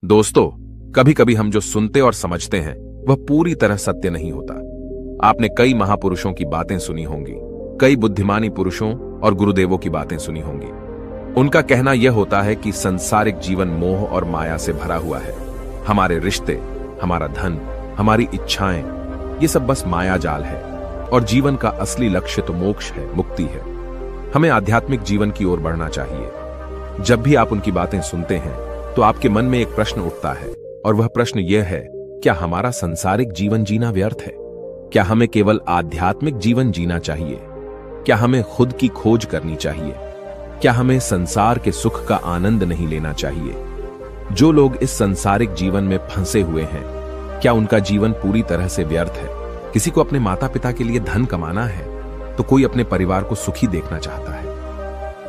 दोस्तों, कभी कभी हम जो सुनते और समझते हैं वह पूरी तरह सत्य नहीं होता। आपने कई महापुरुषों की बातें सुनी होंगी, कई बुद्धिमानी पुरुषों और गुरुदेवों की बातें सुनी होंगी। उनका कहना यह होता है कि संसारिक जीवन मोह और माया से भरा हुआ है। हमारे रिश्ते, हमारा धन, हमारी इच्छाएं, ये सब बस माया जाल है और जीवन का असली लक्ष्य तो मोक्ष है, मुक्ति है। हमें आध्यात्मिक जीवन की ओर बढ़ना चाहिए। जब भी आप उनकी बातें सुनते हैं तो आपके मन में एक प्रश्न उठता है और वह प्रश्न यह है, क्या हमारा संसारिक जीवन जीना व्यर्थ है? क्या हमें केवल आध्यात्मिक जीवन जीना चाहिए? क्या हमें खुद की खोज करनी चाहिए? क्या हमें संसार के सुख का आनंद नहीं लेना चाहिए? जो लोग इस संसारिक जीवन में फंसे हुए हैं, क्या उनका जीवन पूरी तरह से व्यर्थ है? किसी को अपने माता पिता के लिए धन कमाना है तो कोई अपने परिवार को सुखी देखना चाहता है,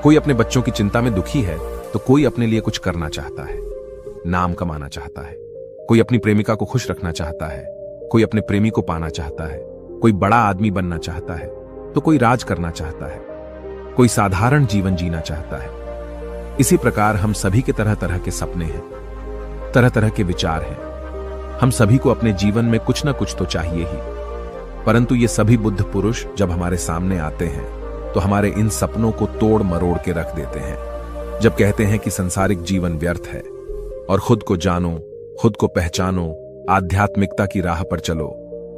कोई अपने बच्चों की चिंता में दुखी है तो कोई अपने लिए कुछ करना चाहता है, नाम कमाना चाहता है, कोई अपनी प्रेमिका को खुश रखना चाहता है, कोई अपने प्रेमी को पाना चाहता है, कोई बड़ा आदमी बनना चाहता है तो कोई राज करना चाहता है, कोई साधारण जीवन जीना चाहता है। इसी प्रकार हम सभी के तरह तरह के सपने हैं, तरह तरह के विचार हैं। हम सभी को अपने जीवन में कुछ ना कुछ तो चाहिए ही, परंतु ये सभी बुद्ध पुरुष जब हमारे सामने आते हैं तो हमारे इन सपनों को तोड़ मरोड़ के रख देते हैं। जब कहते हैं कि संसारिक जीवन व्यर्थ है और खुद को जानो, खुद को पहचानो, आध्यात्मिकता की राह पर चलो,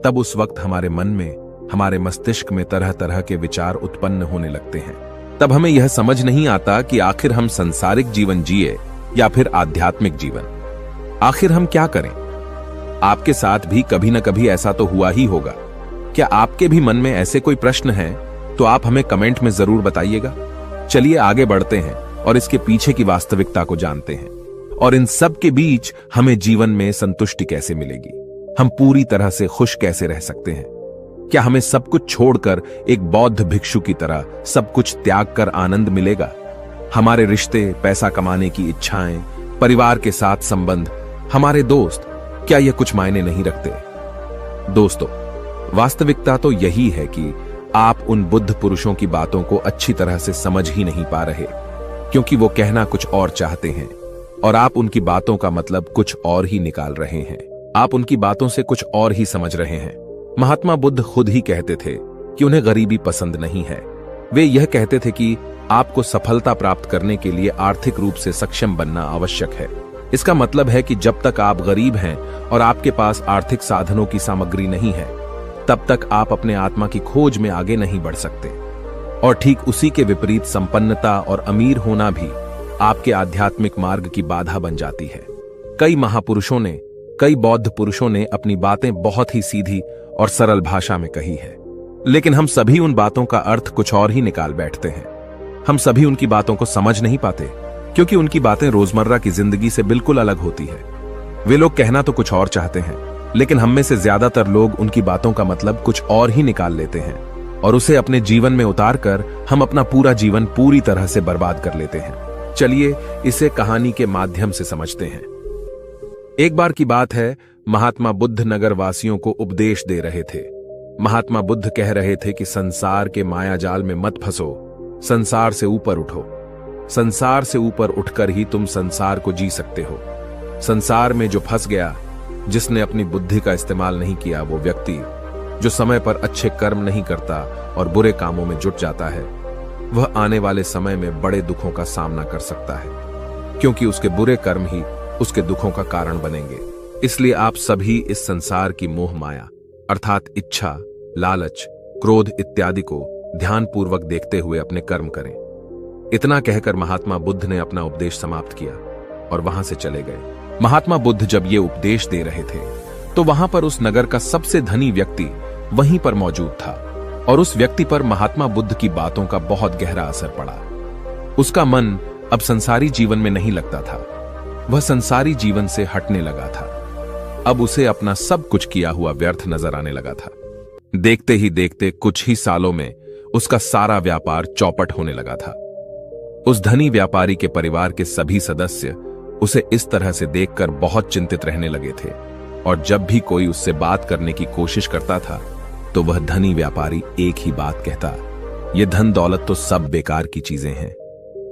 तब उस वक्त हमारे मन में, हमारे मस्तिष्क में तरह तरह के विचार उत्पन्न होने लगते हैं। तब हमें यह समझ नहीं आता कि आखिर हम संसारिक जीवन जिए या फिर आध्यात्मिक जीवन। आखिर हम क्या करें? आपके साथ भी कभी न कभी ऐसा तो हुआ ही होगा। क्या आपके भी मन में ऐसे कोई प्रश्न हैं तो आप हमें कमेंट में जरूर बताइएगा। चलिए आगे बढ़ते हैं और इसके पीछे की वास्तविकता को जानते हैं, और इन सब के बीच हमें जीवन में संतुष्टि कैसे मिलेगी, हम पूरी तरह से खुश कैसे रह सकते हैं। क्या हमें सब कुछ छोड़कर एक बौद्ध भिक्षु की तरह सब कुछ त्याग कर आनंद मिलेगा? हमारे रिश्ते, पैसा कमाने की इच्छाएं, परिवार के साथ संबंध, हमारे दोस्त, क्या यह कुछ मायने नहीं रखते? दोस्तों, वास्तविकता तो यही है कि आप उन बुद्ध पुरुषों की बातों को अच्छी तरह से समझ ही नहीं पा रहे, क्योंकि वो कहना कुछ और चाहते हैं और आप उनकी बातों का मतलब कुछ और ही निकाल रहे हैं। आप उनकी बातों से कुछ और ही समझ रहे हैं। महात्मा बुद्ध खुद ही कहते थे कि उन्हें गरीबी पसंद नहीं है। वे यह कहते थे कि आपको सफलता प्राप्त करने के लिए आर्थिक रूप से सक्षम बनना आवश्यक है। इसका मतलब है कि जब तक आप गरीब हैं और आपके पास आर्थिक साधनों की सामग्री नहीं है, तब तक आप अपने आत्मा की खोज में आगे नहीं बढ़ सकते। और ठीक उसी के विपरीत संपन्नता और अमीर होना भी आपके आध्यात्मिक मार्ग की बाधा बन जाती है। कई महापुरुषों ने, कई बौद्ध पुरुषों ने अपनी बातें बहुत ही सीधी और सरल भाषा में कही है, लेकिन हम सभी उन बातों का अर्थ कुछ और ही निकाल बैठते हैं। हम सभी उनकी बातों को समझ नहीं पाते, क्योंकि उनकी बातें रोजमर्रा की जिंदगी से बिल्कुल अलग होती है। वे लोग कहना तो कुछ और चाहते हैं, लेकिन हम में से ज्यादातर लोग उनकी बातों का मतलब कुछ और ही निकाल लेते हैं और उसे अपने जीवन में उतारकर हम अपना पूरा जीवन पूरी तरह से बर्बाद कर लेते हैं। चलिए इसे कहानी के माध्यम से समझते हैं। एक बार की बात है, महात्मा बुद्ध नगर वासियों को उपदेश दे रहे थे। महात्मा बुद्ध कह रहे थे कि संसार के माया जाल में मत फंसो, संसार से ऊपर उठो। संसार से ऊपर उठकर ही तुम संसार को जी सकते हो। संसार में जो फंस गया, जिसने अपनी बुद्धि का इस्तेमाल नहीं किया, वो व्यक्ति जो समय पर अच्छे कर्म नहीं करता और बुरे कामों में जुट जाता है, वह आने वाले समय में बड़े दुखों का सामना कर सकता है, क्योंकि उसके बुरे कर्म ही उसके दुखों का कारण बनेंगे। इसलिए आप सभी इस संसार की मोह माया अर्थात इच्छा, लालच, क्रोध इत्यादि को ध्यानपूर्वक देखते हुए अपने कर्म करें। इतना कहकर महात्मा बुद्ध ने अपना उपदेश समाप्त किया और वहां से चले गए। महात्मा बुद्ध जब ये उपदेश दे रहे थे तो वहां पर उस नगर का सबसे धनी व्यक्ति वहीं पर मौजूद था, और उस व्यक्ति पर महात्मा बुद्ध की बातों का बहुत गहरा असर पड़ा। उसका मन अब संसारी जीवन में नहीं लगता था, वह संसारी जीवन से हटने लगा था। अब उसे अपना सब कुछ किया हुआ व्यर्थ नजर आने लगा था। देखते ही देखते कुछ ही सालों में उसका सारा व्यापार चौपट होने लगा था। उस धनी व्यापारी के परिवार के सभी सदस्य उसे इस तरह से देखकर बहुत चिंतित रहने लगे थे, और जब भी कोई उससे बात करने की कोशिश करता था तो वह धनी व्यापारी एक ही बात कहता, यह धन दौलत तो सब बेकार की चीजें हैं,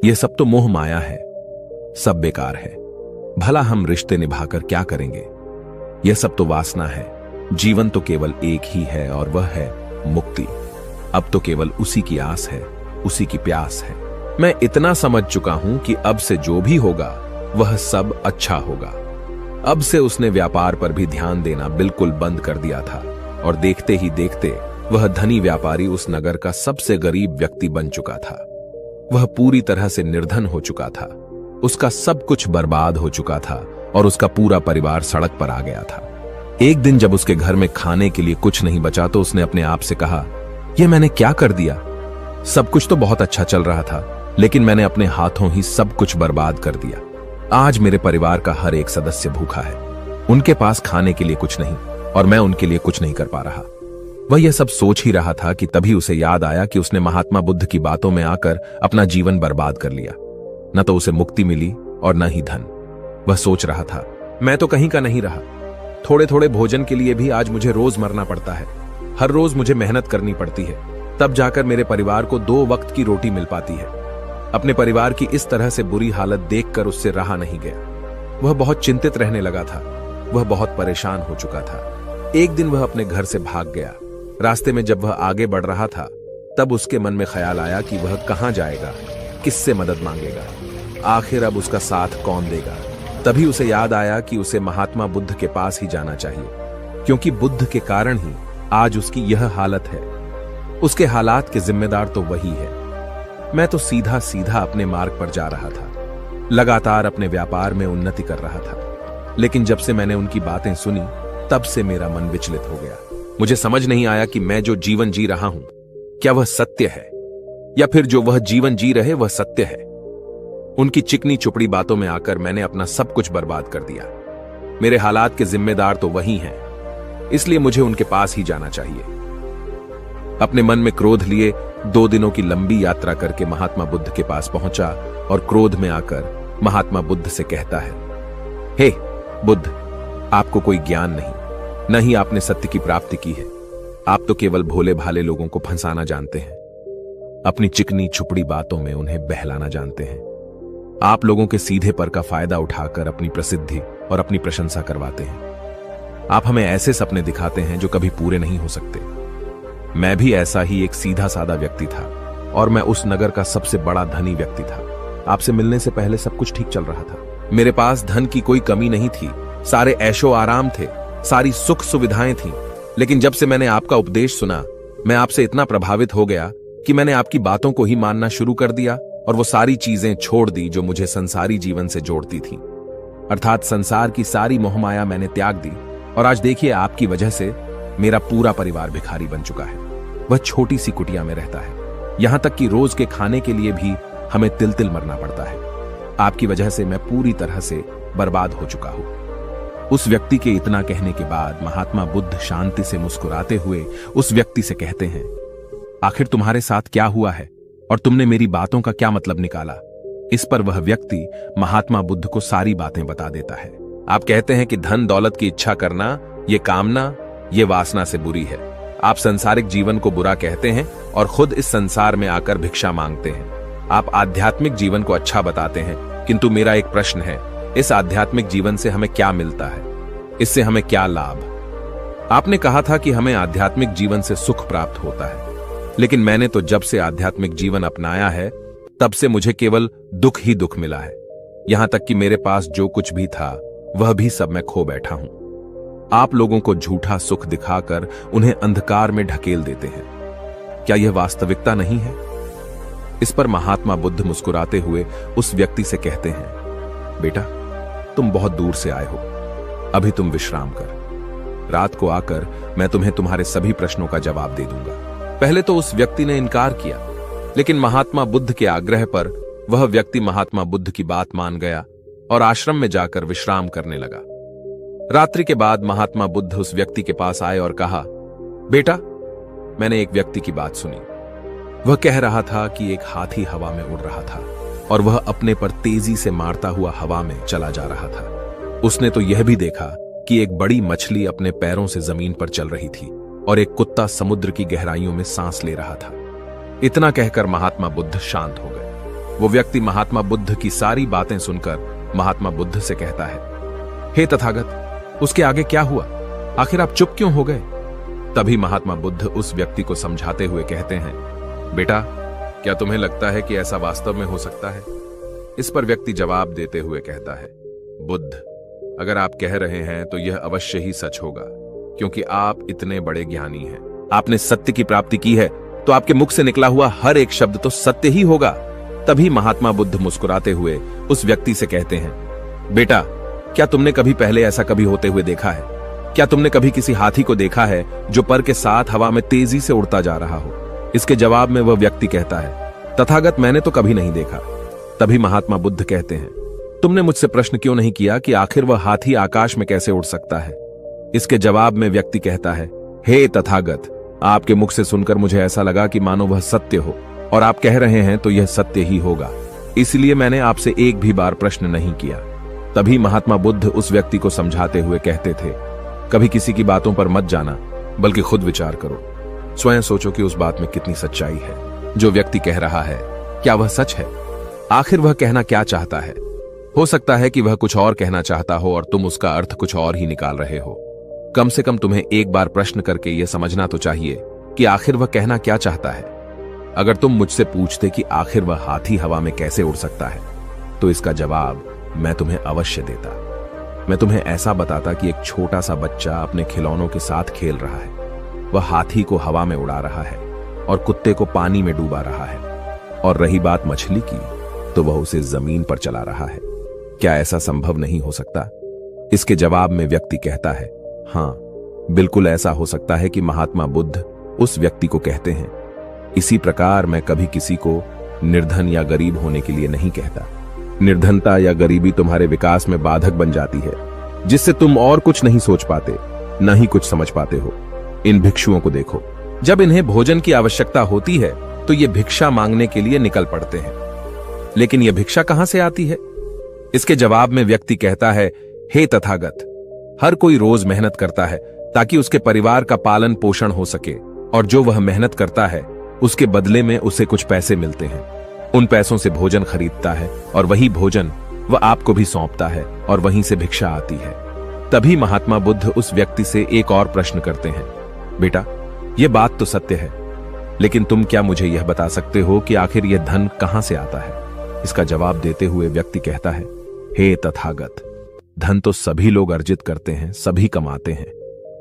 यह सब तो मोह माया है, सब बेकार है। भला हम रिश्ते निभाकर क्या करेंगे? यह सब तो वासना है। जीवन तो केवल एक ही है और वह है मुक्ति। अब तो केवल उसी की आस है, उसी की प्यास है। मैं इतना समझ चुका हूं कि अब से जो भी होगा वह सब अच्छा होगा। अब से उसने व्यापार पर भी ध्यान देना बिल्कुल बंद कर दिया था और देखते ही देखते वह धनी व्यापारी उस नगर का सबसे गरीब व्यक्ति बन चुका था। वह पूरी तरह से निर्धन हो चुका था। उसका सब कुछ बर्बाद हो चुका था और उसका पूरा परिवार सड़क पर आ गया था। एक दिन जब उसके घर में खाने के लिए कुछ नहीं बचा तो उसने अपने आप से कहा, यह मैंने क्या कर दिया? सब कुछ तो बहुत अच्छा चल रहा था, लेकिन मैंने अपने हाथों ही सब कुछ बर्बाद कर दिया। आज मेरे परिवार का हर एक सदस्य भूखा है। उनके पास खाने के लिए कुछ नहीं और मैं उनके लिए कुछ नहीं कर पा रहा। वह यह सब सोच ही रहा था कि तभी उसे याद आया कि उसने महात्मा बुद्ध की बातों में आकर अपना जीवन बर्बाद कर लिया। न तो उसे मुक्ति मिली और न ही धन। वह सोच रहा था, मैं तो कहीं का नहीं रहा। थोड़े थोड़े भोजन के लिए भी आज मुझे रोज मरना पड़ता है। हर रोज मुझे मेहनत करनी पड़ती है, तब जाकर मेरे परिवार को 2 वक्त की रोटी मिल पाती है। अपने परिवार की इस तरह से बुरी हालत देखकर उससे रहा नहीं गया। वह बहुत चिंतित रहने लगा था। वह बहुत परेशान हो चुका था। एक दिन वह अपने घर से भाग गया। रास्ते में जब वह आगे बढ़ रहा था तब उसके मन में ख्याल आया कि वह कहां जाएगा, किससे मदद मांगेगा, आखिर अब उसका साथ कौन देगा। तभी उसे याद आया कि उसे महात्मा बुद्ध के पास ही जाना चाहिए, क्योंकि बुद्ध के कारण ही आज उसकी यह हालत है। उसके हालात के जिम्मेदार तो वही है। मैं तो सीधा सीधा अपने मार्ग पर जा रहा था, लगातार अपने व्यापार में उन्नति कर रहा था। लेकिन जब से मैंने उनकी बातें सुनी तब से मेरा मन विचलित हो गया। मुझे समझ नहीं आया कि मैं जो जीवन जी रहा हूं क्या वह सत्य है, या फिर जो वह जीवन जी रहे वह सत्य है। उनकी चिकनी चुपड़ी बातों में आकर मैंने अपना सब कुछ बर्बाद कर दिया। मेरे हालात के जिम्मेदार तो वही हैं, इसलिए मुझे उनके पास ही जाना चाहिए। अपने मन में क्रोध लिए 2 दिनों की लंबी यात्रा करके महात्मा बुद्ध के पास पहुंचा और क्रोध में आकर महात्मा बुद्ध से कहता है, हे बुद्ध, आपको कोई ज्ञान नहीं, न ही आपने सत्य की प्राप्ति की है। आप तो केवल भोले भाले लोगों को फंसाना जानते हैं। अपनी चिकनी छुपड़ी बातों में उन्हें बहलाना जानते हैं। आप लोगों के सीधे पर का फायदा उठाकर अपनी प्रसिद्धि और अपनी प्रशंसा करवाते हैं। आप हमें ऐसे सपने दिखाते हैं जो कभी पूरे नहीं हो सकते। मैं भी ऐसा ही एक सीधा साधा व्यक्ति था और मैं उस नगर का सबसे बड़ा धनी व्यक्ति था। आपसे मिलने से पहले सब कुछ ठीक चल रहा था। मेरे पास धन की कोई कमी नहीं थी, सारे ऐशो आराम थे, सारी सुख सुविधाएं थीं। लेकिन जब से मैंने आपका उपदेश सुना, मैं आपसे इतना प्रभावित हो गया कि मैंने आपकी बातों को ही मानना शुरू कर दिया और वो सारी चीजें छोड़ दी जो मुझे संसारी जीवन से जोड़ती थीं। अर्थात संसार की सारी मोहमाया मैंने त्याग दी और आज देखिए आपकी वजह से मेरा पूरा परिवार भिखारी बन चुका है। वह छोटी सी कुटिया में रहता है, यहां तक कि रोज के खाने के लिए भी हमें तिल तिल मरना पड़ता है। आपकी वजह से मैं पूरी तरह से बर्बाद हो चुका हूं। उस व्यक्ति के इतना कहने के बाद महात्मा बुद्ध शांति से मुस्कुराते हुए उस व्यक्ति से कहते हैं, आखिर तुम्हारे साथ क्या हुआ है और तुमने मेरी बातों का क्या मतलब निकाला? इस पर वह व्यक्ति महात्मा बुद्ध को सारी बातें बता देता है। आप कहते हैं कि धन दौलत की इच्छा करना, ये कामना, ये वासना से बुरी है। आप संसारिक जीवन को बुरा कहते हैं और खुद इस संसार में आकर भिक्षा मांगते हैं। आप आध्यात्मिक जीवन को अच्छा बताते हैं, किंतु मेरा एक प्रश्न है, इस आध्यात्मिक जीवन से हमें क्या मिलता है? इससे हमें क्या लाभ? आपने कहा था कि हमें आध्यात्मिक जीवन से सुख प्राप्त होता है, लेकिन मैंने तो जब से आध्यात्मिक जीवन अपनाया है तब से मुझे केवल दुख ही दुख मिला है। यहां तक कि मेरे पास जो कुछ भी था वह भी सब मैं खो बैठा हूं। आप लोगों को झूठा सुख दिखाकर उन्हें अंधकार में ढकेल देते हैं। क्या यह वास्तविकता नहीं है? इस पर महात्मा बुद्ध मुस्कुराते हुए उस व्यक्ति से कहते हैं, बेटा, तुम बहुत दूर से आए हो, अभी तुम विश्राम कर। रात को आकर मैं तुम्हें तुम्हारे सभी प्रश्नों का जवाब दे दूंगा। पहले तो उस व्यक्ति ने इनकार किया, लेकिन महात्मा बुद्ध के आग्रह पर वह व्यक्ति महात्मा बुद्ध की बात मान गया और आश्रम में जाकर विश्राम करने लगा। रात्रि के बाद महात्मा बुद्ध उस व्यक्ति के पास आए और कहा, बेटा, मैंने एक व्यक्ति की बात सुनी। वह कह रहा था कि एक हाथी हवा में उड़ रहा था और वह अपने पर तेजी से मारता हुआ हवा में चला जा रहा था। उसने तो यह भी देखा कि एक बड़ी मछली अपने पैरों से जमीन पर चल रही थी और एक कुत्ता समुद्र की गहराइयों में सांस ले रहा था। इतना कहकर महात्मा बुद्ध शांत हो गए। वो व्यक्ति महात्मा बुद्ध की सारी बातें सुनकर महात्मा बुद्ध से कहता है, हे तथागत, उसके आगे क्या हुआ? आखिर आप चुप क्यों हो गए? तभी महात्मा बुद्ध उस व्यक्ति को समझाते हुए कहते हैं, बेटा, क्या तुम्हें लगता है कि ऐसा वास्तव में हो सकता है? इस पर व्यक्ति जवाब देते हुए कहता है, बुद्ध, अगर आप कह रहे हैं तो यह अवश्य ही सच होगा, क्योंकि आप इतने बड़े ज्ञानी हैं। आपने सत्य की प्राप्ति की है, तो आपके मुख से निकला हुआ हर एक शब्द तो सत्य ही होगा। तभी महात्मा बुद्ध मुस्कुराते हुए उस व्यक्ति से कहते हैं, बेटा, क्या तुमने कभी पहले ऐसा कभी होते हुए देखा है? क्या तुमने कभी किसी हाथी को देखा है जो पर के साथ हवा में तेजी से उड़ता जा रहा हो? इसके जवाब में वह व्यक्ति कहता है, तथागत, मैंने तो कभी नहीं देखा। तभी महात्मा बुद्ध कहते हैं, तुमने मुझसे प्रश्न क्यों नहीं किया कि आखिर वह हाथी आकाश में कैसे उड़ सकता है? इसके जवाब में व्यक्ति कहता है, हे तथागत, आपके मुख से सुनकर मुझे ऐसा लगा कि मानो वह सत्य हो, और आप कह रहे हैं तो यह सत्य ही होगा, इसलिए मैंने आपसे एक भी बार प्रश्न नहीं किया। तभी महात्मा बुद्ध उस व्यक्ति को समझाते हुए कहते थे, कभी किसी की बातों पर मत जाना, बल्कि खुद विचार करो। स्वयं सोचो कि उस बात में कितनी सच्चाई है। जो व्यक्ति कह रहा है, क्या वह सच है? आखिर वह कहना क्या चाहता है? हो सकता है कि वह कुछ और कहना चाहता हो और तुम उसका अर्थ कुछ और ही निकाल रहे हो। कम से कम तुम्हें एक बार प्रश्न करके यह समझना तो चाहिए कि आखिर वह कहना क्या चाहता है। अगर तुम मुझसे पूछते कि आखिर वह हाथी हवा में कैसे उड़ सकता है, तो इसका जवाब मैं तुम्हें अवश्य देता। मैं तुम्हें ऐसा बताता कि एक छोटा सा बच्चा अपने खिलौनों के साथ खेल रहा है। वह हाथी को हवा में उड़ा रहा है और कुत्ते को पानी में डूबा रहा है, और रही बात मछली की, तो वह उसे जमीन पर चला रहा है। क्या ऐसा संभव नहीं हो सकता? इसके जवाब में व्यक्ति कहता है, हां, बिल्कुल ऐसा हो सकता है कि महात्मा बुद्ध उस व्यक्ति को कहते हैं। इसी प्रकार मैं कभी किसी को निर्धन या गरीब होने के लिए नहीं कहता। निर्धनता या गरीबी तुम्हारे विकास में बाधक बन जाती है, जिससे तुम और कुछ नहीं सोच पाते, न ही कुछ समझ पाते हो। इन भिक्षुओं को देखो, जब इन्हें भोजन की आवश्यकता होती है तो ये भिक्षा मांगने के लिए निकल पड़ते हैं, लेकिन यह भिक्षा कहां से आती है? इसके जवाब में व्यक्ति कहता है, हे तथागत, हर कोई रोज मेहनत करता है ताकि उसके परिवार का पालन पोषण हो सके, और जो वह मेहनत करता है उसके बदले में उसे कुछ पैसे मिलते हैं। उन पैसों से भोजन खरीदता है, और वही भोजन वह आपको भी सौंपता है, और वहीं से भिक्षा आती है। तभी महात्मा बुद्ध उस व्यक्ति से एक और प्रश्न करते हैं, बेटा, यह बात तो सत्य है, लेकिन तुम क्या मुझे यह बता सकते हो कि आखिर यह धन कहां से आता है? इसका जवाब देते हुए व्यक्ति कहता है, हे तथागत, धन तो सभी लोग अर्जित करते हैं, सभी कमाते हैं।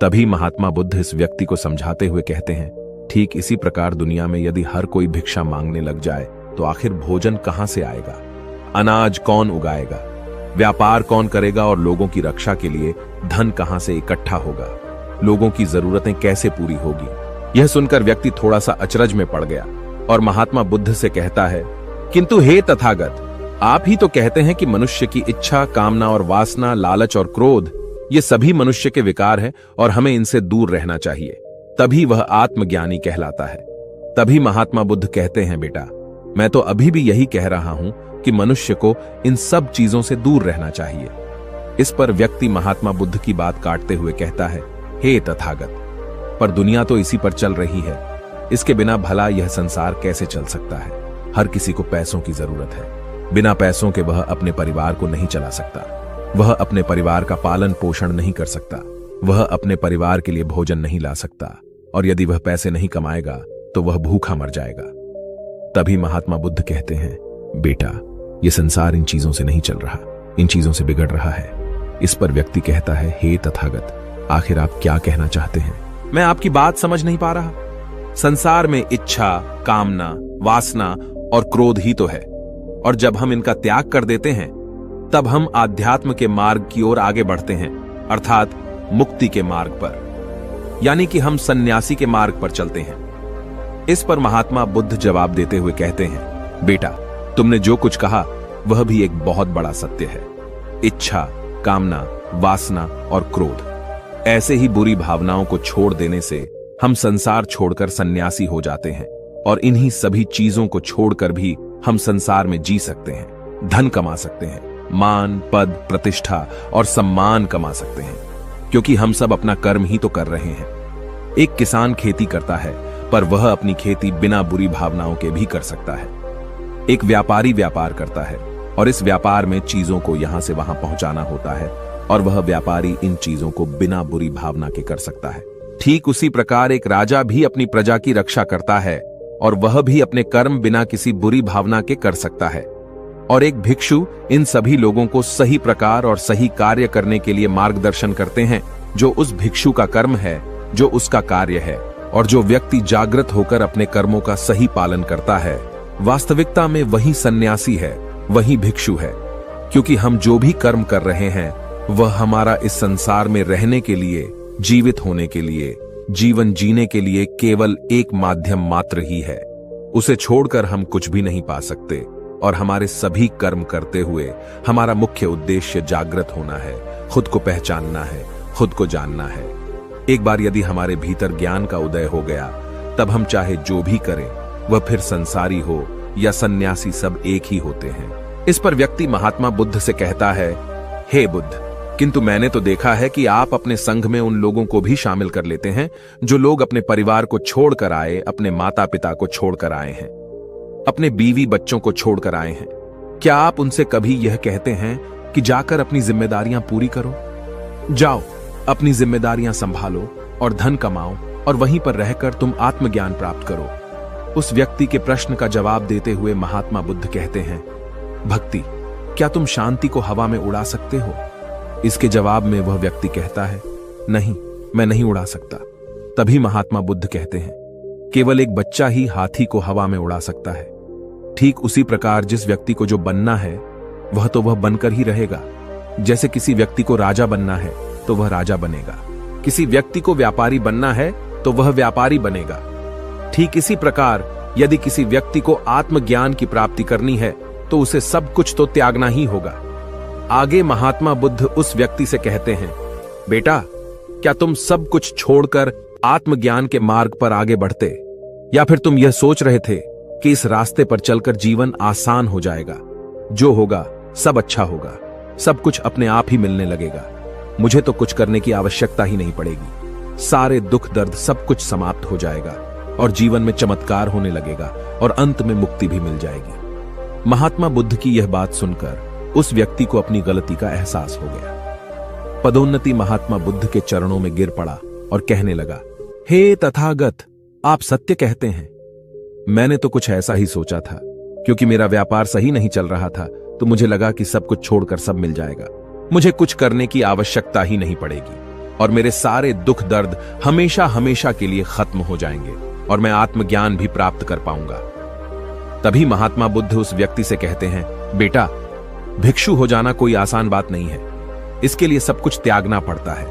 तभी महात्मा बुद्ध इस व्यक्ति को समझाते हुए कहते हैं, ठीक इसी प्रकार दुनिया में यदि हर कोई भिक्षा मांगने लग जाए तो आखिर भोजन कहां से आएगा? अनाज कौन उगाएगा? व्यापार कौन करेगा? और लोगों की रक्षा के लिए धन कहां से इकट्ठा होगा? लोगों की जरूरतें कैसे पूरी होगी? यह सुनकर व्यक्ति थोड़ा सा अचरज में पड़ गया और महात्मा बुद्ध से कहता है, किंतु हे तथागत, आप ही तो कहते हैं कि मनुष्य की इच्छा, कामना और वासना, लालच और क्रोध, ये सभी मनुष्य के विकार हैं और हमें इनसे दूर रहना चाहिए, तभी वह आत्मज्ञानी कहलाता है। तभी महात्मा बुद्ध कहते हैं, बेटा, मैं तो अभी भी यही कह रहा हूं कि मनुष्य को इन सब चीजों से दूर रहना चाहिए। इस पर व्यक्ति महात्मा बुद्ध की बात काटते हुए कहता है, हे तथागत, पर दुनिया तो इसी पर चल रही है, इसके बिना भला यह संसार कैसे चल सकता है? हर किसी को पैसों की जरूरत है, बिना पैसों के वह अपने परिवार को नहीं चला सकता, वह अपने परिवार का पालन पोषण नहीं कर सकता, वह अपने परिवार के लिए भोजन नहीं ला सकता, और यदि वह पैसे नहीं कमाएगा तो वह भूखा मर जाएगा। तभी महात्मा बुद्ध कहते हैं, बेटा, यह संसार इन चीजों से नहीं चल रहा, इन चीजों से बिगड़ रहा है। इस पर व्यक्ति कहता है, हे तथागत, आखिर आप क्या कहना चाहते हैं? मैं आपकी बात समझ नहीं पा रहा। संसार में इच्छा, कामना, वासना और क्रोध ही तो है, और जब हम इनका त्याग कर देते हैं तब हम आध्यात्म के मार्ग की ओर आगे बढ़ते हैं, अर्थात मुक्ति के मार्ग पर, यानी कि हम सन्यासी के मार्ग पर चलते हैं। इस पर महात्मा बुद्ध जवाब देते हुए कहते हैं, बेटा, तुमने जो कुछ कहा वह भी एक बहुत बड़ा सत्य है। इच्छा, कामना, वासना और क्रोध, ऐसे ही बुरी भावनाओं को छोड़ देने से हम संसार छोड़कर सन्यासी हो जाते हैं, और इन्हीं सभी चीजों को छोड़कर भी हम संसार में जी सकते हैं, धन कमा सकते हैं, मान, पद, प्रतिष्ठा और सम्मान कमा सकते हैं, क्योंकि हम सब अपना कर्म ही तो कर रहे हैं। एक किसान खेती करता है, पर वह अपनी खेती बिना बुरी भावनाओं के भी कर सकता है। एक व्यापारी व्यापार करता है, और इस व्यापार में चीजों को यहां से वहां पहुंचाना होता है और वह व्यापारी इन चीजों को बिना बुरी भावना के कर सकता है। ठीक उसी प्रकार एक राजा भी अपनी प्रजा की रक्षा करता है और वह भी अपने कर्म बिना किसी बुरी भावना के कर सकता है। और एक भिक्षु इन सभी लोगों को सही प्रकार और सही कार्य करने के लिए मार्गदर्शन करते हैं, जो उस भिक्षु का कर्म है, जो उसका कार्य है। और जो व्यक्ति जागृत होकर अपने कर्मों का सही पालन करता है, वास्तविकता में वही सन्यासी है, वही भिक्षु है। क्योंकि हम जो भी कर्म कर रहे हैं वह हमारा इस संसार में रहने के लिए, जीवित होने के लिए, जीवन जीने के लिए केवल एक माध्यम मात्र ही है। उसे छोड़कर हम कुछ भी नहीं पा सकते। और हमारे सभी कर्म करते हुए हमारा मुख्य उद्देश्य जागृत होना है, खुद को पहचानना है, खुद को जानना है। एक बार यदि हमारे भीतर ज्ञान का उदय हो गया, तब हम चाहे जो भी करें, वह फिर संसारी हो या सन्यासी, सब एक ही होते हैं। इस पर व्यक्ति महात्मा बुद्ध से कहता है, हे बुद्ध, किंतु मैंने तो देखा है कि आप अपने संघ में उन लोगों को भी शामिल कर लेते हैं जो लोग अपने परिवार को छोड़कर आए, अपने माता पिता को छोड़कर आए हैं, अपने बीवी बच्चों को छोड़कर आए हैं। क्या आप उनसे कभी यह कहते हैं कि जाकर अपनी जिम्मेदारियां पूरी करो? जाओ, अपनी जिम्मेदारियां संभालो और धन कमाओ और वहीं पर रहकर तुम आत्मज्ञान प्राप्त करो। उस व्यक्ति के प्रश्न का जवाब देते हुए महात्मा बुद्ध कहते हैं, भक्ति, क्या तुम शांति को हवा में उड़ा सकते हो? इसके जवाब में वह व्यक्ति कहता है, नहीं, मैं नहीं उड़ा सकता। तभी महात्मा बुद्ध कहते हैं, केवल एक बच्चा ही हाथी को हवा में उड़ा सकता है। ठीक उसी प्रकार जिस व्यक्ति को जो बनना है वह तो वह बनकर ही रहेगा। जैसे किसी व्यक्ति को राजा बनना है तो वह राजा बनेगा, किसी व्यक्ति को व्यापारी बनना है तो वह व्यापारी बनेगा। ठीक इसी प्रकार यदि किसी व्यक्ति को आत्मज्ञान की प्राप्ति करनी है तो उसे सब कुछ तो त्यागना ही होगा। आगे महात्मा बुद्ध उस व्यक्ति से कहते हैं, बेटा, क्या तुम सब कुछ छोड़कर आत्मज्ञान के मार्ग पर आगे बढ़ते, या फिर तुम यह सोच रहे थे कि इस रास्ते पर चलकर जीवन आसान हो जाएगा, जो होगा सब अच्छा होगा, सब कुछ अपने आप ही मिलने लगेगा, मुझे तो कुछ करने की आवश्यकता ही नहीं पड़ेगी, सारे दुख दर्द सब कुछ समाप्त हो जाएगा और जीवन में चमत्कार होने लगेगा और अंत में मुक्ति भी मिल जाएगी। महात्मा बुद्ध की यह बात सुनकर उस व्यक्ति को अपनी गलती का एहसास हो गया। पदोन्नति महात्मा बुद्ध के चरणों में गिर पड़ा और कहने लगा, हे तथागत, आप सत्य कहते हैं। मैंने तो कुछ ऐसा ही सोचा था, क्योंकि मेरा व्यापार सही नहीं चल रहा था तो मुझे लगा कि सब कुछ छोड़कर सब मिल जाएगा, मुझे कुछ करने की आवश्यकता ही नहीं पड़ेगी और मेरे सारे दुख दर्द हमेशा हमेशा के लिए खत्म हो जाएंगे और मैं आत्मज्ञान भी प्राप्त कर पाऊंगा। तभी महात्मा बुद्ध उस व्यक्ति से कहते हैं, बेटा, भिक्षु हो जाना कोई आसान बात नहीं है, इसके लिए सब कुछ त्यागना पड़ता है।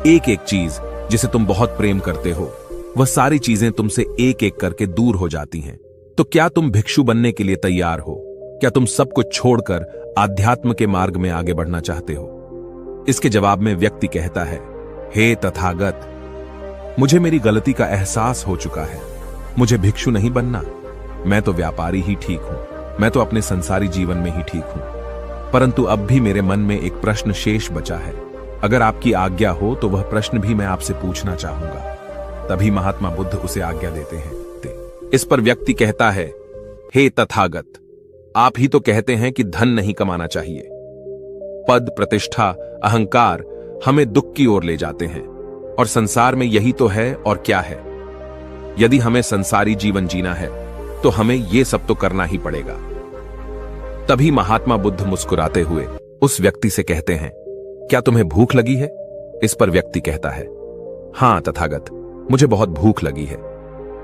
एक एक चीज जिसे तुम बहुत प्रेम करते हो, वह सारी चीजें तुमसे एक एक करके दूर हो जाती हैं। तो क्या तुम भिक्षु बनने के लिए तैयार हो? क्या तुम सब कुछ छोड़कर आध्यात्म के मार्ग में आगे बढ़ना चाहते हो? इसके जवाब में व्यक्ति कहता है, हे तथागत, मुझे मेरी गलती का एहसास हो चुका है, मुझे भिक्षु नहीं बनना, मैं तो व्यापारी ही ठीक हूं, मैं तो अपने संसारी जीवन में ही ठीक हूं। परंतु अब भी मेरे मन में एक प्रश्न शेष बचा है, अगर आपकी आज्ञा हो तो वह प्रश्न भी मैं आपसे पूछना चाहूंगा। तभी महात्मा बुद्ध उसे आज्ञा देते हैं। इस पर व्यक्ति कहता है, हे तथागत, आप ही तो कहते हैं कि धन नहीं कमाना चाहिए, पद, प्रतिष्ठा, अहंकार हमें दुख की ओर ले जाते हैं और संसार में यही तो है और क्या है। यदि हमें संसारी जीवन जीना है तो हमें यह सब तो करना ही पड़ेगा। तभी महात्मा बुद्ध मुस्कुराते हुए उस व्यक्ति से कहते हैं, क्या तुम्हें भूख लगी है? इस पर व्यक्ति कहता है, हां तथागत, मुझे बहुत भूख लगी है।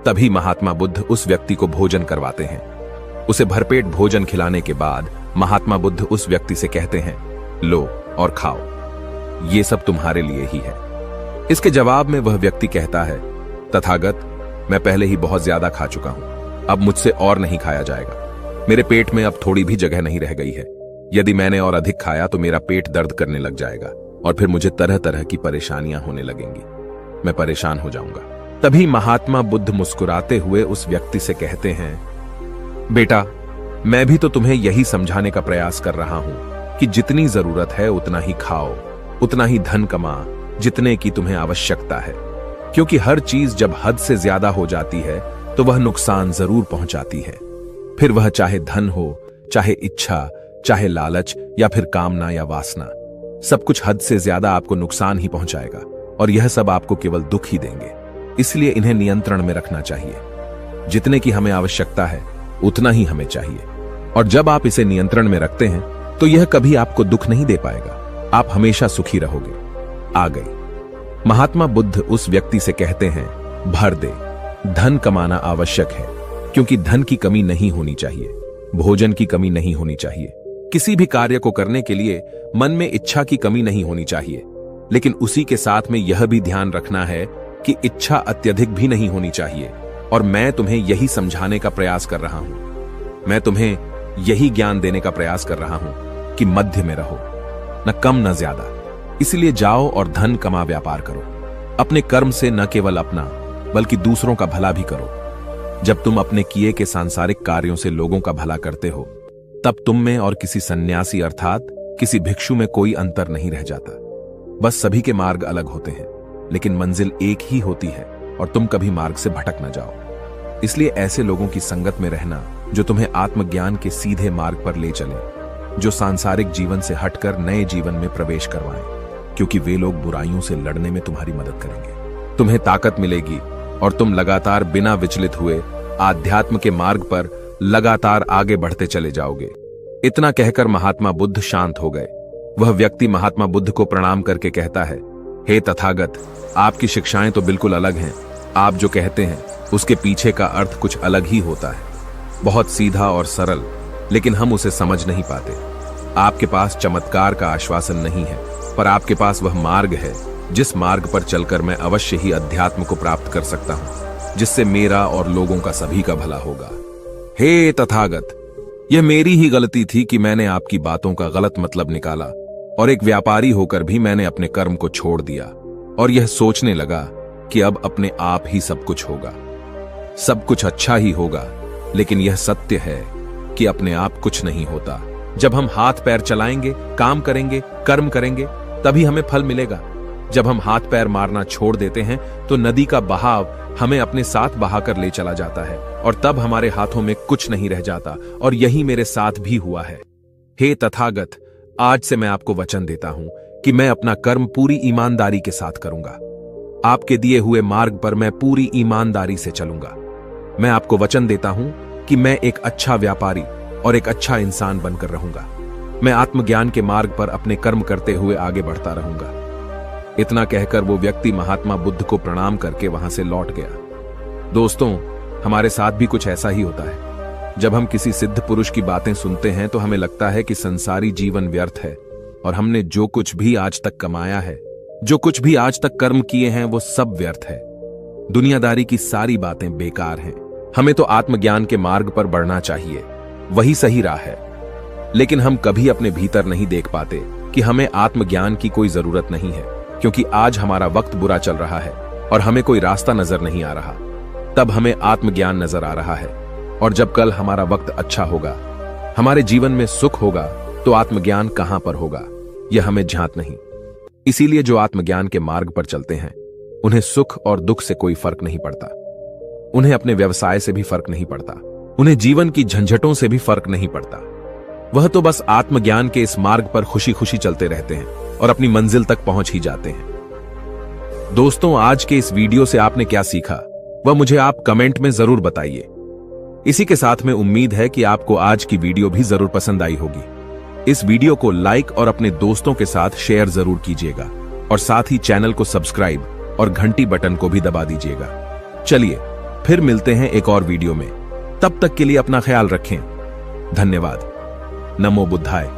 तभी महात्मा बुद्ध उस व्यक्ति को भोजन करवाते हैं। उसे भरपेट भोजन खिलाने के बाद महात्मा बुद्ध उस व्यक्ति से कहते हैं, लो और खाओ, ये सब तुम्हारे लिए ही है। इसके जवाब में वह व्यक्ति कहता है, तथागत, मैं पहले ही बहुत ज्यादा खा चुका हूं, अब मुझसे और नहीं खाया जाएगा, मेरे पेट में अब थोड़ी भी जगह नहीं रह गई है। यदि मैंने और अधिक खाया तो मेरा पेट दर्द करने लग जाएगा और फिर मुझे तरह तरह की परेशानियां होने लगेंगी, मैं परेशान हो जाऊंगा। तभी महात्मा बुद्ध मुस्कुराते हुए उस व्यक्ति से कहते हैं, बेटा, मैं भी तो तुम्हें यही समझाने का प्रयास कर रहा हूं कि जितनी जरूरत है उतना ही खाओ, उतना ही धन कमा जितने की तुम्हें आवश्यकता है, क्योंकि हर चीज जब हद से ज्यादा हो जाती है तो वह नुकसान जरूर पहुंचाती है। फिर वह चाहे धन हो, चाहे इच्छा, चाहे लालच या फिर कामना या वासना। सब कुछ हद से ज्यादा आपको नुकसान ही पहुंचाएगा और यह सब आपको केवल दुख ही देंगे। इसलिए इन्हें नियंत्रण में रखना चाहिए। जितने की हमें आवश्यकता है उतना ही हमें चाहिए, और जब आप इसे नियंत्रण में रखते हैं तो यह कभी आपको दुख नहीं दे पाएगा। आप हमेशा सुखी रहोगे। आ गई। महात्मा बुद्ध उस व्यक्ति से कहते हैं, भर दे। धन कमाना आवश्यक है, क्योंकि धन की कमी नहीं होनी चाहिए, भोजन की कमी नहीं होनी चाहिए, किसी भी कार्य को करने के लिए मन में इच्छा की कमी नहीं होनी चाहिए। लेकिन उसी के साथ में यह भी ध्यान रखना है कि इच्छा अत्यधिक भी नहीं होनी चाहिए। और मैं तुम्हें यही समझाने का प्रयास कर रहा हूं, मैं तुम्हें यही ज्ञान देने का प्रयास कर रहा हूं कि मध्य में रहो, न कम न ज्यादा। इसलिए जाओ और धन कमा व्यापार करो। अपने कर्म से न केवल अपना बल्कि दूसरों का भला भी करो। जब तुम अपने किए के सांसारिक कार्यों से लोगों का भला करते हो, तब तुम में और किसी सन्यासी अर्थात किसी भिक्षु में कोई अंतर नहीं रह जाता। बस सभी के मार्ग अलग होते हैं, लेकिन मंजिल एक ही होती है और तुम कभी मार्ग से भटक न जाओ। इसलिए ऐसे लोगों की संगत में रहना जो तुम्हें आत्मज्ञान के सीधे मार्ग पर ले चले, जो सांसारिक जीवन से हटकर नए जीवन में प्रवेश करवाएं, क्योंकि वे लोग बुराइयों से लड़ने में तुम्हारी मदद करेंगे। तुम्हें ताकत मिलेगी और तुम लगातार बिना विचलित हुए आध्यात्म के मार्ग पर लगातार आगे बढ़ते चले जाओगे। इतना कहकर महात्मा बुद्ध शांत हो गए। वह व्यक्ति महात्मा बुद्ध को प्रणाम करके कहता है, हे तथागत, आपकी शिक्षाएं तो बिल्कुल अलग हैं। आप जो कहते हैं उसके पीछे का अर्थ कुछ अलग ही होता है, बहुत सीधा और सरल, लेकिन हम उसे समझ नहीं पाते। आपके पास चमत्कार का आश्वासन नहीं है, पर आपके पास वह मार्ग है जिस मार्ग पर चलकर मैं अवश्य ही अध्यात्म को प्राप्त कर सकता हूं, जिससे मेरा और लोगों का सभी का भला होगा। हे तथागत, यह मेरी ही गलती थी कि मैंने आपकी बातों का गलत मतलब निकाला और एक व्यापारी होकर भी मैंने अपने कर्म को छोड़ दिया और यह सोचने लगा कि अब अपने आप ही सब कुछ होगा, सब कुछ अच्छा ही होगा। लेकिन यह सत्य है कि अपने आप कुछ नहीं होता। जब हम हाथ पैर चलाएंगे, काम करेंगे, कर्म करेंगे, तभी हमें फल मिलेगा। जब हम हाथ पैर मारना छोड़ देते हैं तो नदी का बहाव हमें अपने साथ बहाकर ले चला जाता है और तब हमारे हाथों में कुछ नहीं रह जाता। और यही मेरे साथ भी हुआ है। हे तथागत, आज से मैं आपको वचन देता हूं कि मैं अपना कर्म पूरी ईमानदारी के साथ करूंगा। आपके दिए हुए मार्ग पर मैं पूरी ईमानदारी से चलूंगा। मैं आपको वचन देता हूं कि मैं एक अच्छा व्यापारी और एक अच्छा इंसान बनकर रहूंगा। मैं आत्मज्ञान के मार्ग पर अपने कर्म करते हुए आगे बढ़ता रहूंगा। इतना कहकर वो व्यक्ति महात्मा बुद्ध को प्रणाम करके वहां से लौट गया। दोस्तों, हमारे साथ भी कुछ ऐसा ही होता है। जब हम किसी सिद्ध पुरुष की बातें सुनते हैं तो हमें लगता है कि संसारी जीवन व्यर्थ है और हमने जो कुछ भी आज तक कमाया है, जो कुछ भी आज तक कर्म किए हैं, वो सब व्यर्थ है। दुनियादारी की सारी बातें बेकार हैं। हमें तो आत्मज्ञान के मार्ग पर बढ़ना चाहिए, वही सही राह है। लेकिन हम कभी अपने भीतर नहीं देख पाते कि हमें आत्मज्ञान की कोई जरूरत नहीं है, क्योंकि आज हमारा वक्त बुरा चल रहा है और हमें कोई रास्ता नजर नहीं आ रहा। तब हमें आत्मज्ञान नजर आ रहा है, और जब कल हमारा वक्त अच्छा होगा, हमारे जीवन में सुख होगा, तो आत्मज्ञान कहां पर होगा यह हमें झांक नहीं। इसीलिए जो आत्मज्ञान के मार्ग पर चलते हैं उन्हें सुख और दुख से कोई फर्क नहीं पड़ता, उन्हें अपने व्यवसाय से भी फर्क नहीं पड़ता, उन्हें जीवन की झंझटों से भी फर्क नहीं पड़ता। वह तो बस आत्मज्ञान के इस मार्ग पर खुशी खुशी चलते रहते हैं और अपनी मंजिल तक पहुंच ही जाते हैं। दोस्तों, आज के इस वीडियो से आपने क्या सीखा वह मुझे आप कमेंट में जरूर बताइए। इसी के साथ में उम्मीद है कि आपको आज की वीडियो भी जरूर पसंद आई होगी। इस वीडियो को लाइक और अपने दोस्तों के साथ शेयर जरूर कीजिएगा और साथ ही चैनल को सब्सक्राइब और घंटी बटन को भी दबा दीजिएगा। चलिए फिर मिलते हैं एक और वीडियो में। तब तक के लिए अपना ख्याल रखें। धन्यवाद। नमो बुद्धाय।